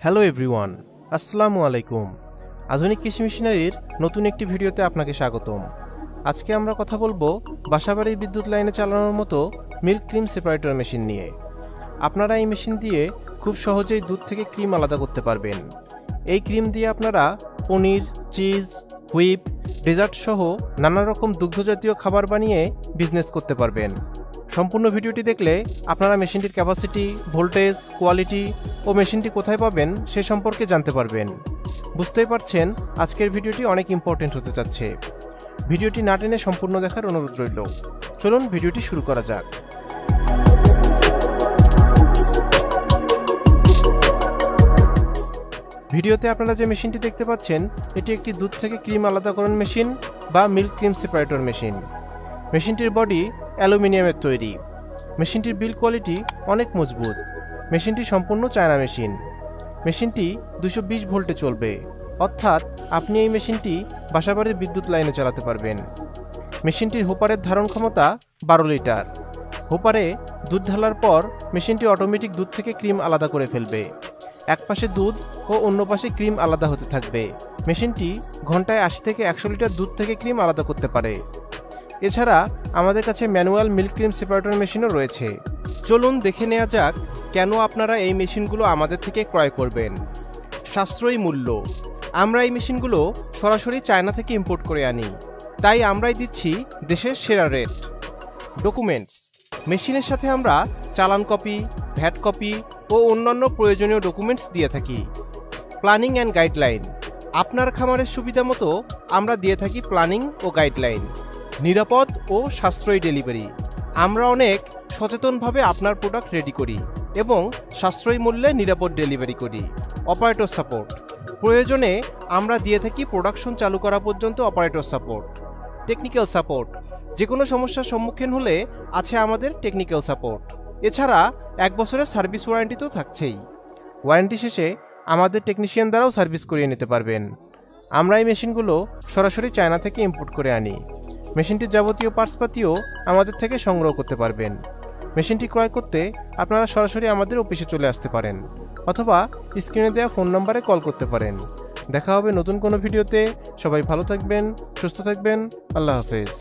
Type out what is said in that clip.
Hello everyone, আসসালামু আলাইকুম। আধুনিক কৃষি মেশিনারির নতুন একটি ভিডিওতে আপনাকে স্বাগতম। আজকে আমরা কথা বলবো বাসাবাড়ির বিদ্যুৎ লাইনে চালানোর মতো মিল্ক ক্রিম সেপারেটর মেশিন নিয়ে। আপনারা এই মেশিন দিয়ে খুব সহজেই দুধ থেকে ক্রিম আলাদা করতে পারবেন। এই ক্রিম দিয়ে আপনারা পনির, চিজ, হুইপ, ডেজার্ট সহ নানা রকম দুগ্ধজাতীয় খাবার বানিয়ে বিজনেস করতে পারবেন। সম্পূর্ণ ভিডিওটি দেখলে আপনারা মেশিনটির ক্যাপাসিটি, ভোল্টেজ, কোয়ালিটি ও মেশিনটি কোথায় পাবেন সে সম্পর্কে জানতে পারবেন। বুঝতেই পারছেন আজকের ভিডিওটি অনেক ইম্পর্টেন্ট হতে যাচ্ছে। ভিডিওটি না টেনে সম্পূর্ণ দেখার অনুরোধ রইল। চলুন ভিডিওটি শুরু করা যাক। ভিডিওতে আপনারা যে মেশিনটি দেখতে পাচ্ছেন এটি একটি দুধ থেকে ক্রিম আলাদাকরণ মেশিন বা মিল্ক ক্রিম সেপারেটর মেশিন। মেশিনটির বডি অ্যালুমিনিয়ামের তৈরি। মেশিনটির বিল্ড কোয়ালিটি অনেক মজবুত। মেশিনটি সম্পূর্ণ চায়না মেশিন। মেশিনটি 220 ভোল্টে চলবে, অর্থাৎ আপনি এই মেশিনটি বাসাবাড়ির বিদ্যুৎ লাইনে চালাতে পারবেন। মেশিনটির হোপারের ধারণ ক্ষমতা 12 লিটার। হোপারে দুধ ঢালার পর মেশিনটি অটোমেটিক দুধ থেকে ক্রিম আলাদা করে ফেলবে। এক পাশে দুধ ও অন্য পাশে ক্রিম আলাদা হতে থাকবে। মেশিনটি ঘন্টায় 80 থেকে 100 লিটার দুধ থেকে ক্রিম আলাদা করতে পারে। এছাড়া আমাদের কাছে ম্যানুয়াল মিল্ক ক্রিম সেপারেটর মেশিনও রয়েছে। চলুন দেখে নেওয়া যাক কেন আপনারা এই মেশিনগুলো আমাদের থেকে ক্রয় করবেন। সাশ্রয়ী মূল্য। আমরা এই মেশিনগুলো সরাসরি চায়না থেকে ইম্পোর্ট করে আনি, তাই আমরাই দিচ্ছি দেশের সেরা রেট। ডকুমেন্টস। মেশিনের সাথে আমরা চালান কপি, ভ্যাট কপি ও অন্যান্য প্রয়োজনীয় ডকুমেন্টস দিয়ে থাকি। Planning and guideline. আপনার খামারের সুবিধা মতো আমরা দিয়ে থাকি প্ল্যানিং ও গাইডলাইন। নিরাপদ ও সাশ্রয়ী ডেলিভারি। আমরা অনেক সচেতনভাবে আপনার প্রোডাক্ট রেডি করি এবং সাশ্রয়ী মূল্যে নিরাপদ ডেলিভারি করি। Operator support. প্রয়োজনে আমরা দিয়ে থাকি প্রোডাকশন চালু করা পর্যন্ত অপারেটর সাপোর্ট। Technical support. যে কোনো সমস্যার সম্মুখীন হলে আছে আমাদের টেকনিক্যাল সাপোর্ট। এছাড়া 1 বছরের সার্ভিস ওয়ারেন্টি তো থাকছেই। ওয়ারেন্টি শেষে আমাদের টেকনিশিয়ান দ্বারাও সার্ভিস করিয়ে নিতে পারবেন। আমরা এই মেশিনগুলো সরাসরি চায়না থেকে ইম্পোর্ট করে আনি। মেশিনটির যাবতীয় পার্টসপাতিও আমাদের থেকে সংগ্রহ করতে পারবেন। মেশিনটি ক্রয় করতে আপনারা সরাসরি আমাদের অফিসে চলে আসতে পারেন অথবা স্ক্রিনে দেওয়া ফোন নম্বরে কল করতে পারেন। দেখা হবে নতুন কোনো ভিডিওতে। সবাই ভালো থাকবেন, সুস্থ থাকবেন। আল্লাহ হাফেজ।